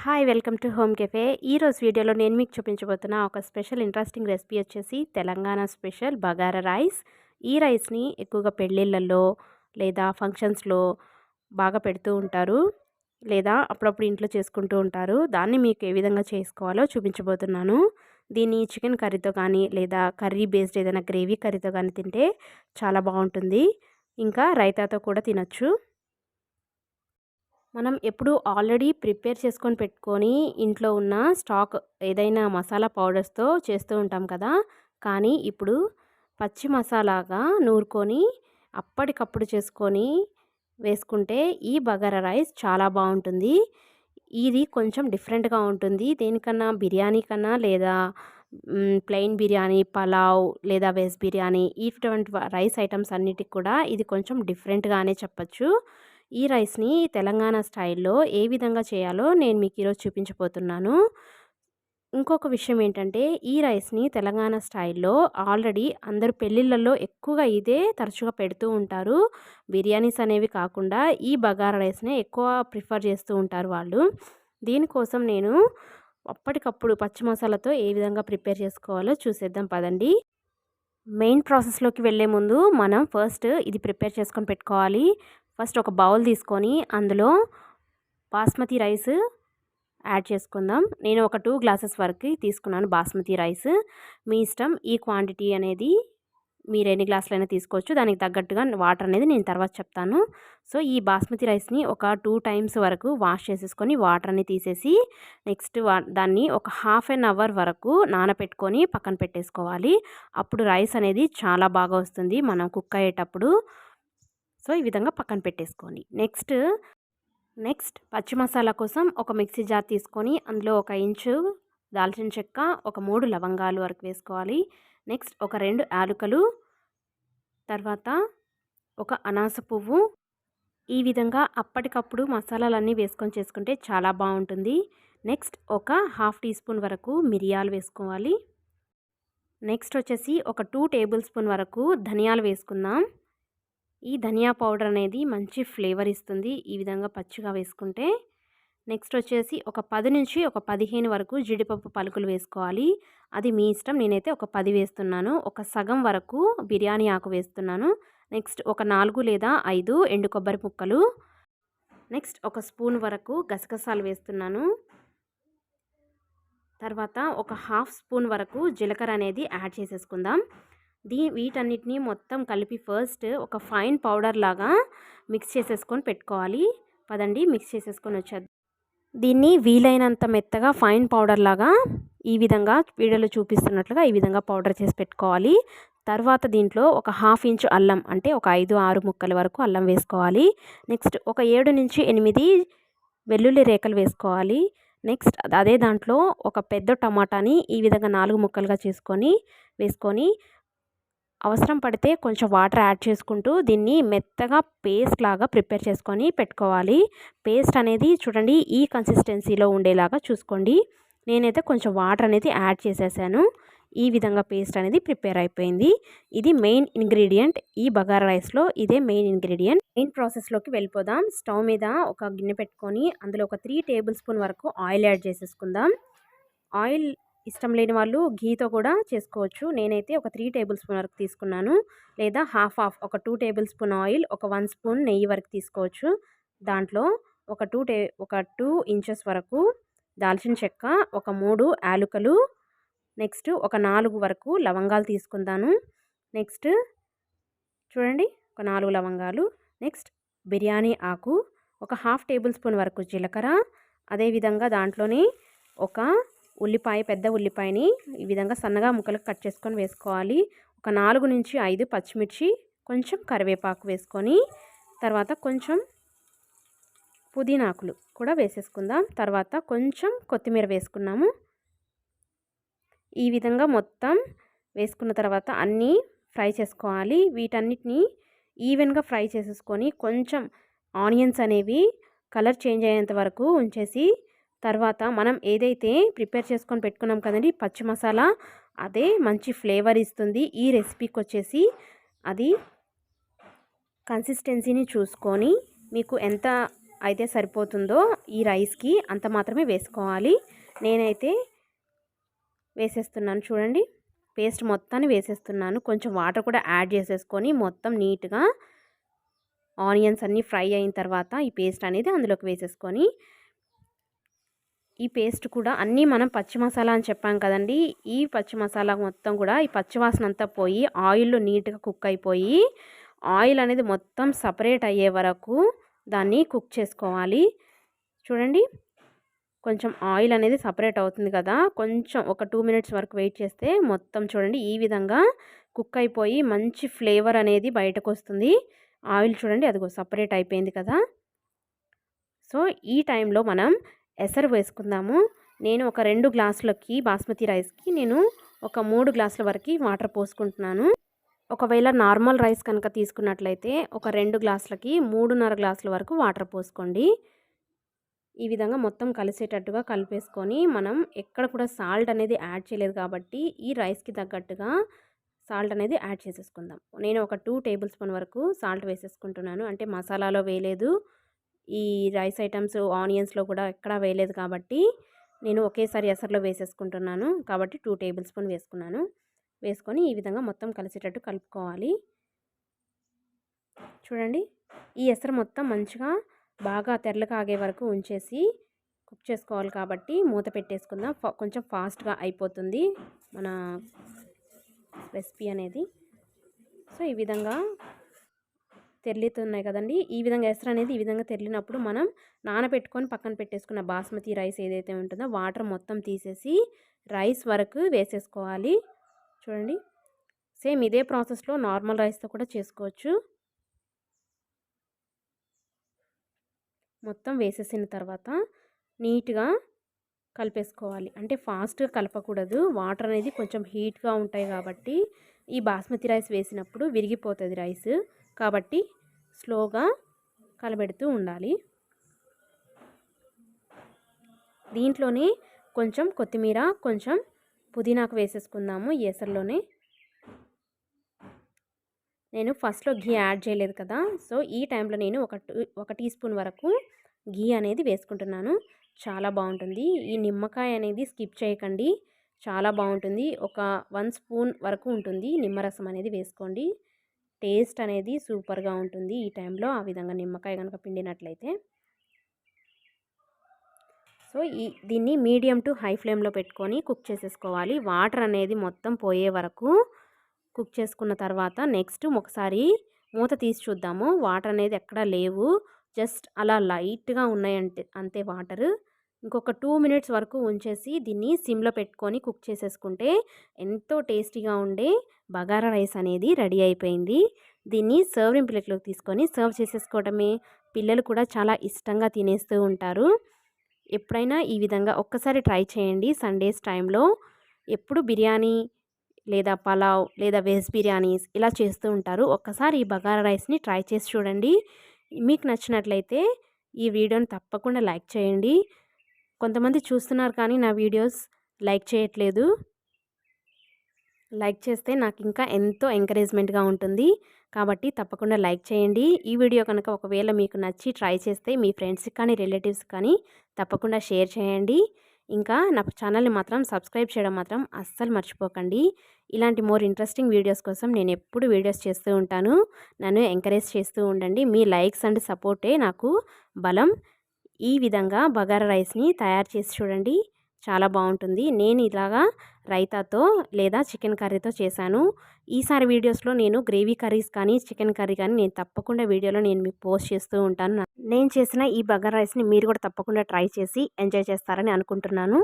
Hi welcome to home cafe. ఈరోజు వీడియోలో నేను మీకు చూపించబోతున్న ఒక స్పెషల్ ఇంట్రెస్టింగ్ రెసిపీ వచ్చేసి తెలంగాణ స్పెషల్ బగారా రైస్. ఈ రైస్ని ఎక్కువగా పెళ్ళిళ్ళల్లో లేదా ఫంక్షన్స్లో బాగా పెడుతూ ఉంటారు, లేదా అప్పుడప్పుడు ఇంట్లో చేసుకుంటూ ఉంటారు. దాన్ని మీకు ఏ విధంగా చేసుకోవాలో చూపించబోతున్నాను. దీన్ని చికెన్ కర్రీతో కానీ లేదా కర్రీ బేస్డ్ ఏదైనా గ్రేవీ కర్రీతో కానీ తింటే చాలా బాగుంటుంది. ఇంకా రైతాతో కూడా తినచ్చు. మనం ఎప్పుడు ఆల్రెడీ ప్రిపేర్ చేసుకొని పెట్టుకొని ఇంట్లో ఉన్న స్టాక్ ఏదైనా మసాలా పౌడర్స్తో చేస్తూ ఉంటాం కదా. కానీ ఇప్పుడు పచ్చి మసాలాగా నూరుకొని అప్పటికప్పుడు చేసుకొని వేసుకుంటే ఈ బగారా రైస్ చాలా బాగుంటుంది. ఇది కొంచెం డిఫరెంట్గా ఉంటుంది. దేనికన్నా బిర్యానీ కన్నా లేదా ప్లెయిన్ బిర్యానీ, పలావ్ లేదా వెజ్ బిర్యానీ ఇటువంటి రైస్ ఐటమ్స్ అన్నిటికి కూడా ఇది కొంచెం డిఫరెంట్గానే చెప్పచ్చు. ఈ రైస్ని తెలంగాణ స్టైల్లో ఏ విధంగా చేయాలో నేను మీకు ఈరోజు చూపించబోతున్నాను. ఇంకొక విషయం ఏంటంటే, ఈ రైస్ని తెలంగాణ స్టైల్లో ఆల్రెడీ అందరూ పెళ్ళిళ్ళల్లో ఎక్కువగా ఇదే తరచుగా పెడుతూ ఉంటారు. బిర్యానీస్ అనేవి కాకుండా ఈ బగారా రైస్నే ఎక్కువ ప్రిఫర్ చేస్తూ ఉంటారు వాళ్ళు. దీనికోసం నేను అప్పటికప్పుడు పచ్చి మసాలాతో ఏ విధంగా ప్రిపేర్ చేసుకోవాలో చూసేద్దాం పదండి. మెయిన్ ప్రాసెస్లోకి వెళ్ళే ముందు మనం ఫస్ట్ ఇది ప్రిపేర్ చేసుకొని పెట్టుకోవాలి. ఫస్ట్ ఒక బౌల్ తీసుకొని అందులో బాస్మతి రైస్ యాడ్ చేసుకుందాం. నేను ఒక 2 గ్లాసెస్ వరకు తీసుకున్నాను బాస్మతి రైస్. మీ ఇష్టం, ఈ క్వాంటిటీ అనేది మీరు ఎన్ని గ్లాసులైనా తీసుకోవచ్చు. దానికి తగ్గట్టుగా వాటర్ అనేది నేను తర్వాత చెప్తాను. సో ఈ బాస్మతి రైస్ని ఒక 2 టైమ్స్ వరకు వాష్ చేసేసుకొని వాటర్ అన్ని తీసేసి నెక్స్ట్ దాన్ని ఒక హాఫ్ అన్ అవర్ వరకు నానబెట్టుకొని పక్కన పెట్టేసుకోవాలి. అప్పుడు రైస్ అనేది చాలా బాగా వస్తుంది మనం కుక్ అయ్యేటప్పుడు. సో ఈ విధంగా పక్కన పెట్టేసుకోండి. నెక్స్ట్ పచ్చి మసాలా కోసం ఒక మిక్సీ జార్ తీసుకొని అందులో 1 ఇంచు దాల్చిన చెక్క, ఒక 3 లవంగాలు వరకు వేసుకోవాలి. నెక్స్ట్ ఒక 2 యాలకులు, తర్వాత ఒక అనాస పువ్వు. ఈ విధంగా అప్పటికప్పుడు మసాలాలన్నీ వేసుకొని చేసుకుంటే చాలా బాగుంటుంది. నెక్స్ట్ ఒక హాఫ్ టీ స్పూన్ వరకు మిరియాలు వేసుకోవాలి. నెక్స్ట్ వచ్చేసి ఒక 2 టేబుల్ స్పూన్ వరకు ధనియాలు వేసుకుందాం. ఈ ధనియా పౌడర్ అనేది మంచి ఫ్లేవర్ ఇస్తుంది ఈ విధంగా పచ్చిగా వేసుకుంటే. నెక్స్ట్ వచ్చేసి ఒక 10 నుంచి ఒక 15 వరకు జీడిపప్పు పలుకులు వేసుకోవాలి. అది మీ ఇష్టం. నేనైతే ఒక 10 వేస్తున్నాను. ఒక సగం వరకు బిర్యానీ ఆకు వేస్తున్నాను. నెక్స్ట్ ఒక 4 లేదా 5 ఎండు కొబ్బరి ముక్కలు. నెక్స్ట్ ఒక స్పూన్ వరకు గసగసాలు వేస్తున్నాను. తర్వాత ఒక హాఫ్ స్పూన్ వరకు జీలకర్ర అనేది యాడ్ చేసేసుకుందాం. వీటన్నిటిని మొత్తం కలిపి ఫస్ట్ ఒక ఫైన్ పౌడర్ లాగా మిక్స్ చేసేసుకొని పెట్టుకోవాలి. పదండి మిక్స్ చేసేసుకొని వచ్చేద్దాం. దీన్ని వీలైనంత మెత్తగా ఫైన్ పౌడర్ లాగా ఈ విధంగా వీడియోలో చూపిస్తున్నట్లుగా ఈ విధంగా పౌడర్ చేసి పెట్టుకోవాలి. తర్వాత దీంట్లో ఒక హాఫ్ ఇంచు అల్లం, అంటే ఒక 5-6 ముక్కల వరకు అల్లం వేసుకోవాలి. నెక్స్ట్ ఒక 7 నుంచి 8 వెల్లుల్లి రేఖలు వేసుకోవాలి. నెక్స్ట్ అదే దాంట్లో ఒక పెద్ద టమాటాని ఈ విధంగా 4 ముక్కలుగా వేసుకొని అవసరం పడితే కొంచెం వాటర్ యాడ్ చేసుకుంటూ దీన్ని మెత్తగా పేస్ట్ లాగా ప్రిపేర్ చేసుకొని పెట్టుకోవాలి. పేస్ట్ అనేది చూడండి ఈ కన్సిస్టెన్సీలో ఉండేలాగా చూసుకోండి. నేనైతే కొంచెం వాటర్ అనేది యాడ్ చేసేసాను. ఈ విధంగా పేస్ట్ అనేది ప్రిపేర్ అయిపోయింది. ఇది మెయిన్ ఇంగ్రీడియంట్ ఈ బగారా రైస్లో. ఇదే మెయిన్ ఇంగ్రీడియంట్. మెయిన్ ప్రాసెస్లోకి వెళ్ళిపోదాం. స్టవ్ మీద ఒక గిన్నె పెట్టుకొని అందులో ఒక 3 టేబుల్ స్పూన్ వరకు ఆయిల్ యాడ్ చేసేసుకుందాం. ఆయిల్ ఇష్టం లేని వాళ్ళు ఘీతో కూడా చేసుకోవచ్చు. నేనైతే ఒక 3 టేబుల్ స్పూన్ వరకు తీసుకున్నాను. లేదా హాఫ్ ఒక 2 టేబుల్ స్పూన్ ఆయిల్, ఒక 1 స్పూన్ నెయ్యి వరకు తీసుకోవచ్చు. దాంట్లో ఒక 2 ఇంచెస్ వరకు దాల్చిన చెక్క, ఒక 3 యాలకులు, నెక్స్ట్ ఒక 4 వరకు లవంగాలు తీసుకుందాను. నెక్స్ట్ చూడండి ఒక 4 లవంగాలు. నెక్స్ట్ బిర్యానీ ఆకు, ఒక హాఫ్ టేబుల్ స్పూన్ వరకు జీలకర్ర. అదేవిధంగా దాంట్లోనే ఒక ఉల్లిపాయ, పెద్ద ఉల్లిపాయని ఈ విధంగా సన్నగా ముక్కలకు కట్ చేసుకొని వేసుకోవాలి. ఒక 4 నుంచి 5 పచ్చిమిర్చి, కొంచెం కరివేపాకు వేసుకొని తర్వాత కొంచెం పుదీనాకులు కూడా వేసేసుకుందాం. తర్వాత కొంచెం కొత్తిమీర వేసుకున్నాము. ఈ విధంగా మొత్తం వేసుకున్న తర్వాత అన్నీ ఫ్రై చేసుకోవాలి. వీటన్నిటిని ఈవెన్గా ఫ్రై చేసేసుకొని కొంచెం ఆనియన్స్ అనేవి కలర్ చేంజ్ అయ్యేంత వరకు ఉంచేసి తర్వాత మనం ఏదైతే ప్రిపేర్ చేసుకొని పెట్టుకున్నాం కదండి పచ్చి మసాలా, అదే మంచి ఫ్లేవర్ ఇస్తుంది ఈ రెసిపీకి వచ్చేసి. అది కన్సిస్టెన్సీని చూసుకొని మీకు ఎంత అయితే సరిపోతుందో ఈ రైస్కి అంత మాత్రమే వేసుకోవాలి. నేనైతే వేసేస్తున్నాను చూడండి. పేస్ట్ మొత్తాన్ని వేసేస్తున్నాను. కొంచెం వాటర్ కూడా యాడ్ చేసేసుకొని మొత్తం నీట్గా ఆనియన్స్ అన్నీ ఫ్రై అయిన తర్వాత ఈ పేస్ట్ అనేది అందులోకి వేసేసుకొని, ఈ పేస్ట్ కూడా అన్నీ మనం పచ్చి మసాలా అని చెప్పాం కదండి. ఈ పచ్చి మసాలా మొత్తం కూడా ఈ పచ్చివాసన అంతా పోయి ఆయిల్లో నీట్గా కుక్ అయిపోయి ఆయిల్ అనేది మొత్తం సపరేట్ అయ్యే వరకు దాన్ని కుక్ చేసుకోవాలి. చూడండి, కొంచెం ఆయిల్ అనేది సపరేట్ అవుతుంది కదా, కొంచెం ఒక 2 మినిట్స్ వరకు వెయిట్ చేస్తే మొత్తం చూడండి ఈ విధంగా కుక్ అయిపోయి మంచి ఫ్లేవర్ అనేది బయటకు వస్తుంది. ఆయిల్ చూడండి అదిగో సపరేట్ అయిపోయింది కదా. సో ఈ టైంలో మనం ఎసరు వేసుకుందాము. నేను ఒక 2 గ్లాసులకి బాస్మతి రైస్కి నేను ఒక 3 గ్లాసుల వరకు వాటర్ పోసుకుంటున్నాను. ఒకవేళ నార్మల్ రైస్ కనుక తీసుకున్నట్లయితే ఒక 2 గ్లాసులకి 3.5 గ్లాసుల వరకు వాటర్ పోసుకోండి. ఈ విధంగా మొత్తం కలిసేటట్టుగా కలిపేసుకొని, మనం ఎక్కడ కూడా సాల్ట్ అనేది యాడ్ చేయలేదు కాబట్టి ఈ రైస్కి తగ్గట్టుగా సాల్ట్ అనేది యాడ్ చేసేసుకుందాం. నేను ఒక 2 టేబుల్ స్పూన్ వరకు సాల్ట్ వేసేసుకుంటున్నాను. అంటే మసాలాలో వేయలేదు, ఈ రైస్ ఐటమ్స్ ఆనియన్స్లో కూడా ఎక్కడా వేయలేదు కాబట్టి నేను ఒకేసారి ఎసర్లో వేసేసుకుంటున్నాను కాబట్టి 2 టేబుల్ స్పూన్ వేసుకున్నాను. వేసుకొని ఈ విధంగా మొత్తం కలిసేటట్టు కలుపుకోవాలి. చూడండి, ఈ ఎసరు మొత్తం మంచిగా బాగా తెరలు కాగే వరకు ఉంచేసి కుక్ చేసుకోవాలి కాబట్టి మూత పెట్టేసుకుందాం. కొంచెం ఫాస్ట్గా అయిపోతుంది మన రెసిపీ అనేది. సో ఈ విధంగా తెరలుతున్నాయి కదండి. ఈ విధంగా ఎసరు అనేది ఈ విధంగా తెరిలినప్పుడు మనం నానబెట్టుకొని పక్కన పెట్టేసుకున్న బాస్మతి రైస్ ఏదైతే ఉంటుందో వాటర్ మొత్తం తీసేసి రైస్ వరకు వేసేసుకోవాలి. చూడండి, సేమ్ ఇదే ప్రాసెస్లో నార్మల్ రైస్తో కూడా చేసుకోవచ్చు. మొత్తం వేసేసిన తర్వాత నీట్గా కలిపేసుకోవాలి. అంటే ఫాస్ట్గా కలపకూడదు, వాటర్ అనేది కొంచెం హీట్గా ఉంటాయి కాబట్టి ఈ బాస్మతి రైస్ వేసినప్పుడు విరిగిపోతుంది రైస్, కాబట్టి స్లోగా కలబెడుతూ ఉండాలి. దీంట్లోనే కొంచెం కొత్తిమీర, కొంచెం పుదీనాకు వేసేసుకుందాము ఈ ఎసర్లోనే. నేను ఫస్ట్లో ఘీ యాడ్ చేయలేదు కదా, సో ఈ టైంలో నేను ఒక టీ స్పూన్ వరకు ఘీ అనేది వేసుకుంటున్నాను. చాలా బాగుంటుంది. ఈ నిమ్మకాయ అనేది స్కిప్ చేయకండి, చాలా బాగుంటుంది. ఒక 1 స్పూన్ వరకు ఉంటుంది నిమ్మరసం అనేది వేసుకోండి. టేస్ట్ అనేది సూపర్గా ఉంటుంది ఈ టైంలో ఆ విధంగా నిమ్మకాయ కనుక పిండినట్లయితే. సో దీన్ని మీడియం టు హై ఫ్లేమ్లో పెట్టుకొని కుక్ చేసేసుకోవాలి. వాటర్ అనేది మొత్తం పోయే వరకు కుక్ చేసుకున్న తర్వాత నెక్స్ట్ ఒకసారి మూత తీసి చూద్దాము. వాటర్ అనేది ఎక్కడా లేవు, జస్ట్ అలా లైట్గా ఉన్నాయంటే అంతే వాటర్. ఇంకొక 2 మినిట్స్ వరకు ఉంచేసి దీన్ని సిమ్లో పెట్టుకొని కుక్ చేసేసుకుంటే ఎంతో టేస్టీగా ఉండే బగారా రైస్ అనేది రెడీ అయిపోయింది. దీన్ని సర్వింగ్ ప్లేట్లోకి తీసుకొని సర్వ్ చేసేసుకోవడమే. పిల్లలు కూడా చాలా ఇష్టంగా తినేస్తూ ఉంటారు. ఎప్పుడైనా ఈ విధంగా ఒక్కసారి ట్రై చేయండి. సండేస్ టైంలో ఎప్పుడు బిర్యానీ లేదా పలావ్ లేదా వెజ్ బిర్యానీస్ ఇలా చేస్తూ ఉంటారు. ఒక్కసారి ఈ బగారా రైస్ని ట్రై చేసి చూడండి. మీకు నచ్చినట్లయితే ఈ వీడియోని తప్పకుండా లైక్ చేయండి. కొంతమంది చూస్తున్నారు కానీ నా వీడియోస్ లైక్ చేయట్లేదు. లైక్ చేస్తే నాకు ఇంకా ఎంతో ఎంకరేజ్మెంట్గా ఉంటుంది కాబట్టి తప్పకుండా లైక్ చేయండి. ఈ వీడియో కనుక ఒకవేళ మీకు నచ్చి ట్రై చేస్తే మీ ఫ్రెండ్స్కి కానీ రిలేటివ్స్ కానీ తప్పకుండా షేర్ చేయండి. ఇంకా నా ఛానల్ని మాత్రం సబ్స్క్రైబ్ చేయడం మాత్రం అస్సలు మర్చిపోకండి. ఇలాంటి మోర్ ఇంట్రెస్టింగ్ వీడియోస్ కోసం నేను ఎప్పుడు వీడియోస్ చేస్తూ ఉంటాను. నన్ను ఎంకరేజ్ చేస్తూ ఉండండి. మీ లైక్స్ అండ్ సపోర్టే నాకు బలం. ఈ విధంగా బగారా రైస్ని తయారు చేసి చూడండి, చాలా బాగుంటుంది. నేను ఇలాగా రైతాతో లేదా చికెన్ కర్రీతో చేశాను. ఈసారి వీడియోస్లో నేను గ్రేవీ కర్రీస్ కానీ చికెన్ కర్రీ కానీ నేను తప్పకుండా వీడియోలో నేను మీకు పోస్ట్ చేస్తూ ఉంటాను. నేను చేసిన ఈ బగారా రైస్ని మీరు కూడా తప్పకుండా ట్రై చేసి ఎంజాయ్ చేస్తారని అనుకుంటున్నాను.